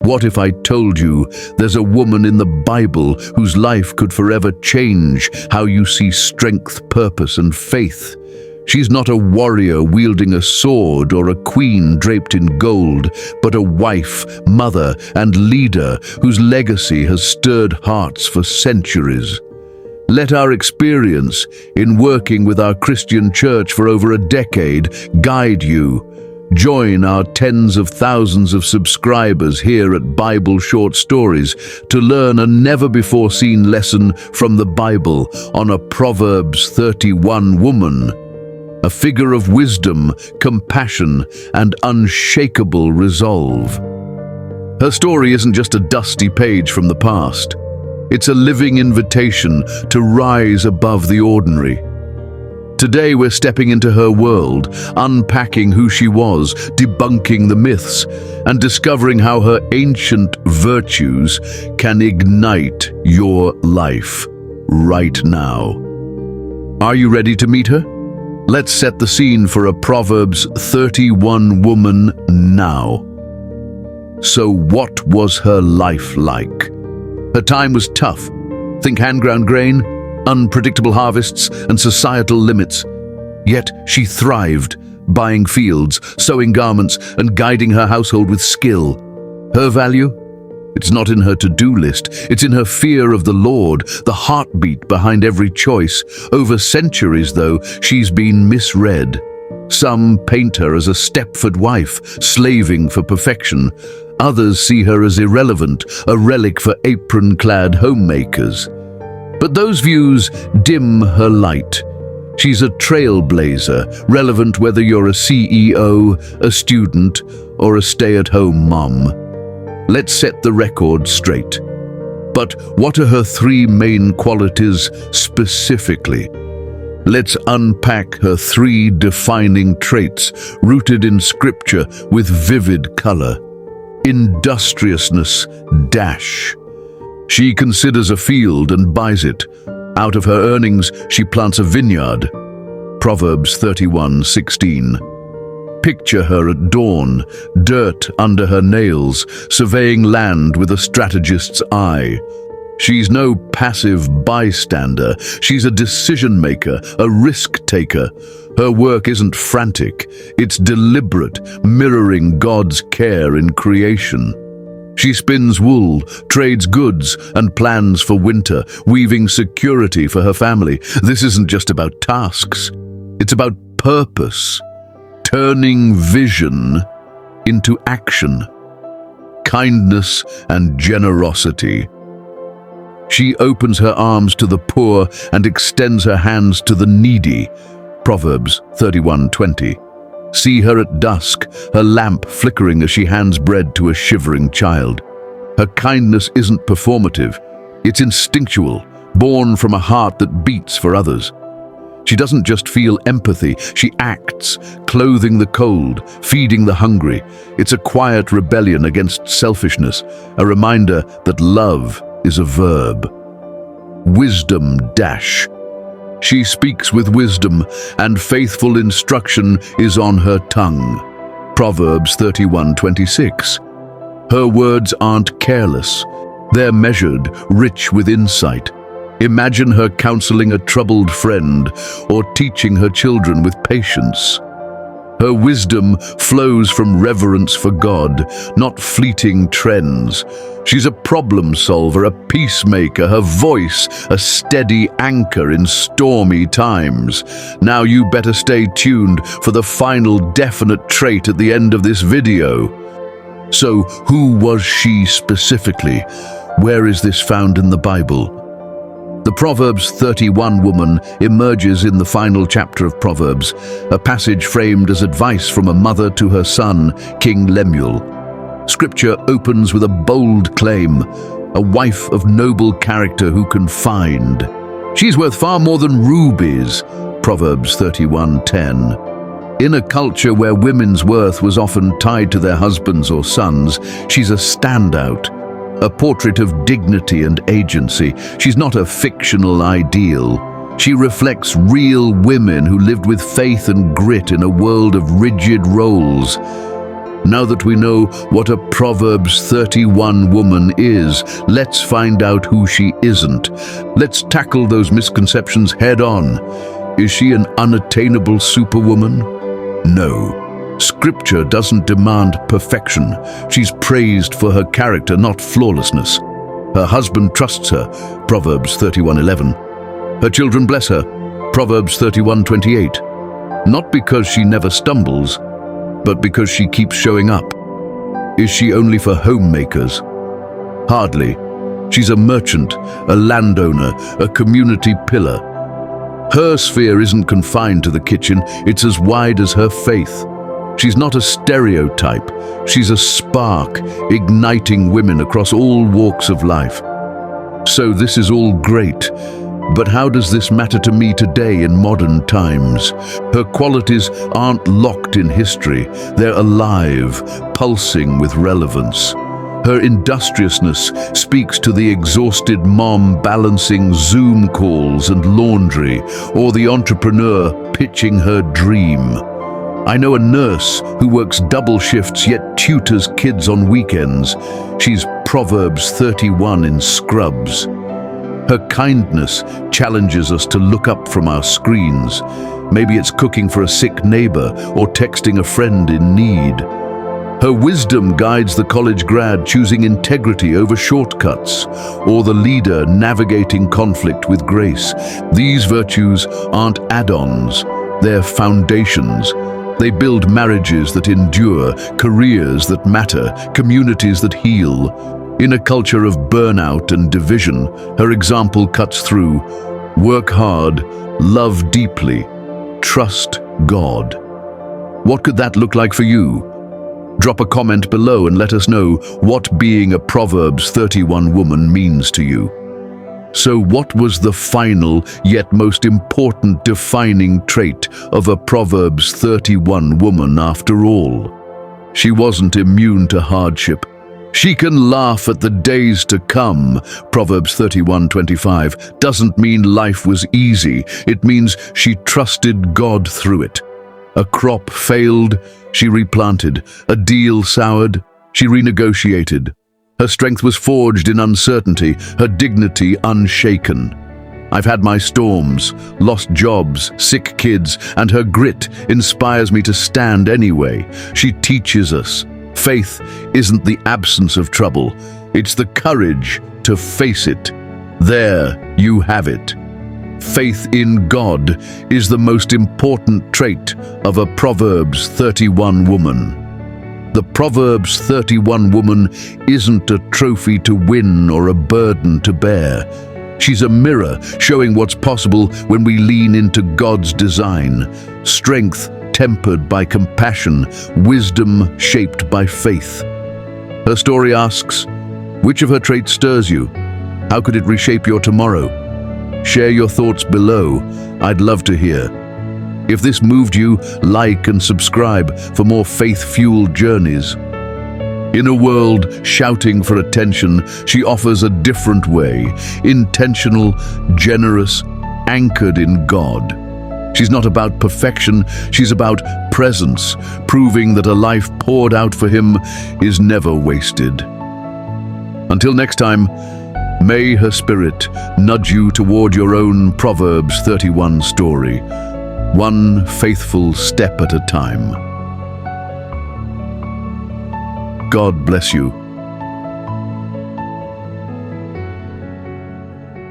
What if I told you there's a woman in the Bible whose life could forever change how you see strength, purpose, and faith? She's not a warrior wielding a sword or a queen draped in gold, but a wife, mother, and leader whose legacy has stirred hearts for centuries. Let our experience in working with our Christian church for over a decade guide you. Join our tens of thousands of subscribers here at Bible Short Stories to learn a never-before-seen lesson from the Bible on a Proverbs 31 woman, a figure of wisdom, compassion, and unshakable resolve. Her story isn't just a dusty page from the past. It's a living invitation to rise above the ordinary. Today we're stepping into her world, unpacking who she was, debunking the myths, and discovering how her ancient virtues can ignite your life right now. Are you ready to meet her? Let's set the scene for a Proverbs 31 woman now. So what was her life like? Her time was tough. Think hand-ground grain, unpredictable harvests, and societal limits. Yet she thrived, buying fields, sewing garments, and guiding her household with skill. Her value? It's not in her to-do list. It's in her fear of the Lord, the heartbeat behind every choice. Over centuries, though, she's been misread. Some paint her as a Stepford wife, slaving for perfection. Others see her as irrelevant, a relic for apron-clad homemakers. But those views dim her light. She's a trailblazer, relevant whether you're a CEO, a student, or a stay-at-home mom. Let's set the record straight. But what are her three main qualities specifically? Let's unpack her three defining traits, rooted in scripture with vivid color. Industriousness dash. She considers a field and buys it. Out of her earnings, she plants a vineyard. Proverbs 31:16. Picture her at dawn, dirt under her nails, surveying land with a strategist's eye. She's no passive bystander. She's a decision-maker, a risk-taker. Her work isn't frantic. It's deliberate, mirroring God's care in creation. She spins wool, trades goods, and plans for winter, weaving security for her family. This isn't just about tasks. It's about purpose, turning vision into action, kindness and generosity. She opens her arms to the poor and extends her hands to the needy. Proverbs 31:20. See her at dusk, her lamp flickering as she hands bread to a shivering child. Her kindness isn't performative. It's instinctual, born from a heart that beats for others. She doesn't just feel empathy, she acts, clothing the cold, feeding the hungry. It's a quiet rebellion against selfishness, a reminder that love is a verb. Wisdom dash. She speaks with wisdom, and faithful instruction is on her tongue. Proverbs 31:26. Her words aren't careless. They're measured, rich with insight. Imagine her counseling a troubled friend or teaching her children with patience. Her wisdom flows from reverence for God, not fleeting trends. She's a problem solver, a peacemaker, her voice a steady anchor in stormy times. Now you better stay tuned for the final definite trait at the end of this video. So, who was she specifically? Where is this found in the Bible? The Proverbs 31 woman emerges in the final chapter of Proverbs, a passage framed as advice from a mother to her son, King Lemuel. Scripture opens with a bold claim, a wife of noble character who can find. She's worth far more than rubies, Proverbs 31:10. In a culture where women's worth was often tied to their husbands or sons, she's a standout. A portrait of dignity and agency. She's not a fictional ideal. She reflects real women who lived with faith and grit in a world of rigid roles. Now that we know what a Proverbs 31 woman is, let's find out who she isn't. Let's tackle those misconceptions head on. Is she an unattainable superwoman? No. Scripture doesn't demand perfection. She's praised for her character, not flawlessness. Her husband trusts her, Proverbs 31:11. Her children bless her, Proverbs 31:28. Not because she never stumbles, but because she keeps showing up. Is she only for homemakers? Hardly. She's a merchant, a landowner, a community pillar. Her sphere isn't confined to the kitchen, it's as wide as her faith. She's not a stereotype, she's a spark, igniting women across all walks of life. So this is all great, but how does this matter to me today in modern times? Her qualities aren't locked in history, they're alive, pulsing with relevance. Her industriousness speaks to the exhausted mom balancing Zoom calls and laundry, or the entrepreneur pitching her dream. I know a nurse who works double shifts yet tutors kids on weekends. She's Proverbs 31 in scrubs. Her kindness challenges us to look up from our screens. Maybe it's cooking for a sick neighbor or texting a friend in need. Her wisdom guides the college grad choosing integrity over shortcuts, or the leader navigating conflict with grace. These virtues aren't add-ons, they're foundations. They build marriages that endure, careers that matter, communities that heal. In a culture of burnout and division, her example cuts through. Work hard, love deeply, trust God. What could that look like for you? Drop a comment below and let us know what being a Proverbs 31 woman means to you. So what was the final yet most important defining trait of a Proverbs 31 woman after all? She wasn't immune to hardship. She can laugh at the days to come. Proverbs 31:25 doesn't mean life was easy. It means she trusted God through it. A crop failed, she replanted. A deal soured, she renegotiated. Her strength was forged in uncertainty, her dignity unshaken. I've had my storms, lost jobs, sick kids, and her grit inspires me to stand anyway. She teaches us. Faith isn't the absence of trouble, it's the courage to face it. There you have it. Faith in God is the most important trait of a Proverbs 31 woman. The Proverbs 31 woman isn't a trophy to win or a burden to bear. She's a mirror showing what's possible when we lean into God's design. Strength tempered by compassion, wisdom shaped by faith. Her story asks, which of her traits stirs you? How could it reshape your tomorrow? Share your thoughts below. I'd love to hear. If this moved you, like and subscribe for more faith-fueled journeys. In a world shouting for attention, she offers a different way, intentional, generous, anchored in God. She's not about perfection, she's about presence, proving that a life poured out for Him is never wasted. Until next time, may her spirit nudge you toward your own Proverbs 31 story, one faithful step at a time. God bless you.